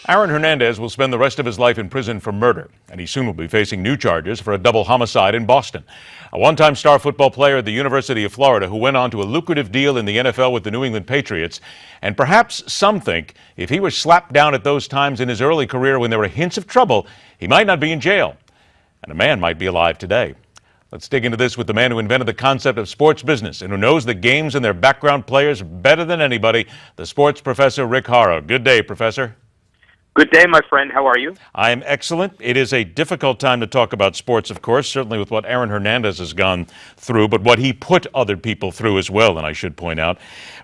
Aaron Hernandez will spend the rest of his life in prison for murder, and he soon will be facing new charges for a double homicide in Boston. A one-time star football player at the University of Florida who went on to a lucrative deal in the NFL with the New England Patriots. And perhaps some think if he was slapped down at those times in his early career when there were hints of trouble, he might not be in jail. And a man might be alive today. Let's dig into this with the man who invented the concept of sports business and who knows the games and their background players better than anybody, the sports professor Rick Horrow. Good day, Professor. Good day, my friend. How are you? I am excellent. It is a difficult time to talk about sports, of course, certainly with what Aaron Hernandez has gone through, but what he put other people through as well, and I should point out.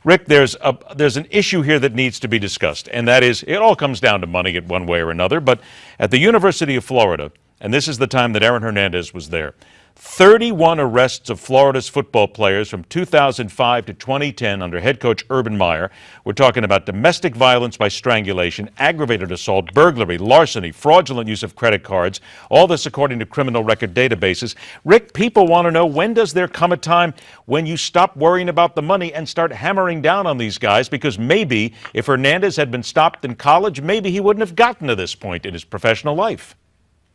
Rick, there's an issue here that needs to be discussed, and that is it all comes down to money in one way or another, but at the University of Florida, and this is the time that Aaron Hernandez was there, 31 arrests of Florida's football players from 2005 to 2010 under head coach Urban Meyer. We're talking about domestic violence by strangulation, aggravated assault, burglary, larceny, fraudulent use of credit cards, all this according to criminal record databases. Rick, people want to know, when does there come a time when you stop worrying about the money and start hammering down on these guys? Because maybe if Hernandez had been stopped in college, maybe he wouldn't have gotten to this point in his professional life.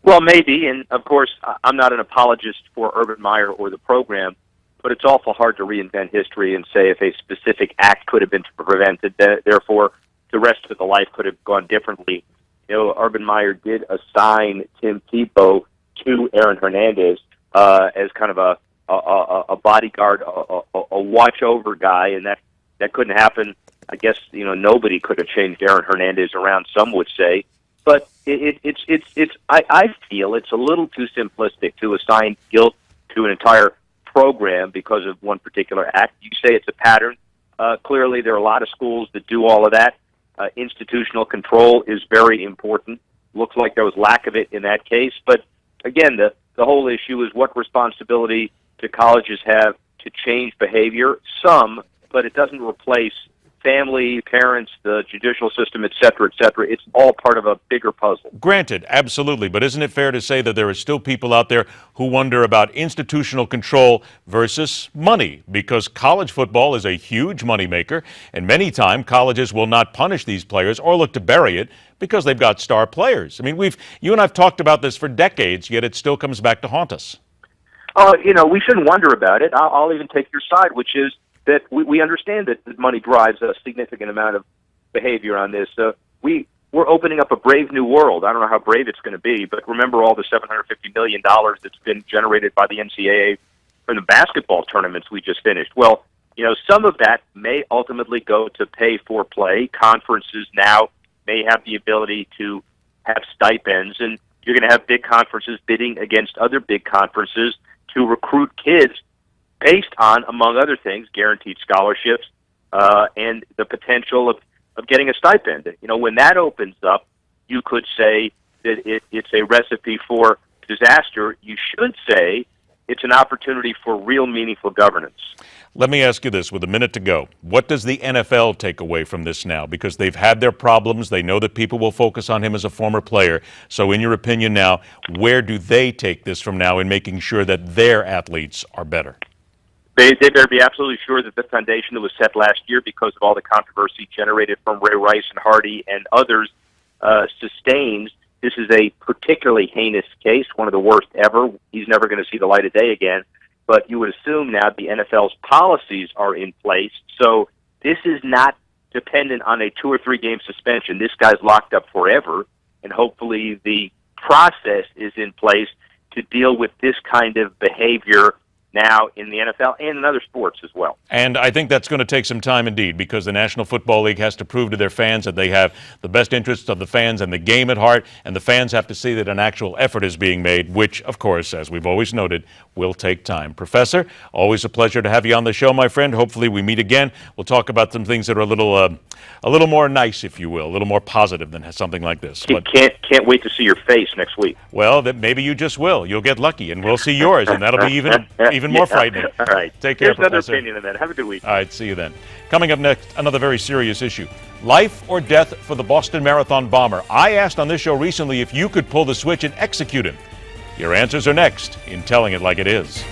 Well, maybe, and of course, I'm not an apologist for Urban Meyer or the program, but it's awful hard to reinvent history and say if a specific act could have been prevented, therefore the rest of the life could have gone differently. You know, Urban Meyer did assign Tim Tebow to Aaron Hernandez as kind of a bodyguard, a watch-over guy, and that couldn't happen. I guess, you know, nobody could have changed Aaron Hernandez around, some would say. But I feel it's a little too simplistic to assign guilt to an entire program because of one particular act. You say it's a pattern. Clearly, there are a lot of schools that do all of that. Institutional control is very important. Looks like there was lack of it in that case. But again, the whole issue is what responsibility do colleges have to change behavior? Some, but it doesn't replace family, parents, the judicial system, et cetera, et cetera. It's all part of a bigger puzzle. Granted, absolutely. But isn't it fair to say that there are still people out there who wonder about institutional control versus money? Because college football is a huge moneymaker, and many times colleges will not punish these players or look to bury it because they've got star players. I mean, you and I've talked about this for decades, yet it still comes back to haunt us. You know, we shouldn't wonder about it. I'll even take your side, which is that we understand that money drives a significant amount of behavior on this. We're opening up a brave new world. I don't know how brave it's going to be, but remember all the $750 million that's been generated by the NCAA from the basketball tournaments we just finished. Well, you know, some of that may ultimately go to pay for play. Conferences now may have the ability to have stipends, and you're going to have big conferences bidding against other big conferences to recruit kids based on, among other things, guaranteed scholarships and the potential of getting a stipend. You know, when that opens up, you could say that it's a recipe for disaster. You should say it's an opportunity for real meaningful governance. Let me ask you this, with a minute to go. What does the NFL take away from this now? Because they've had their problems. They know that people will focus on him as a former player. So in your opinion now, where do they take this from now in making sure that their athletes are better? They better be absolutely sure that the foundation that was set last year because of all the controversy generated from Ray Rice and Hardy and others sustains. This is a particularly heinous case, one of the worst ever. He's never going to see the light of day again. But you would assume now the NFL's policies are in place. So this is not dependent on a 2 or 3 game suspension. This guy's locked up forever, and hopefully the process is in place to deal with this kind of behavior now in the NFL and in other sports as well. And I think that's going to take some time indeed, because the National Football League has to prove to their fans that they have the best interests of the fans and the game at heart, and the fans have to see that an actual effort is being made, which, of course, as we've always noted, will take time. Professor, always a pleasure to have you on the show, my friend. Hopefully we meet again. We'll talk about some things that are a little more nice, if you will, a little more positive than something like this. But can't wait to see your face next week. Well, maybe you just will. You'll get lucky, and we'll see yours, and that'll be even more frightening. All right. Take care, Here's another Professor. opinion on that. Have a good week. All right, see you then. Coming up next, another very serious issue. Life or death for the Boston Marathon bomber. I asked on this show recently if you could pull the switch and execute him. Your answers are next in Telling It Like It Is.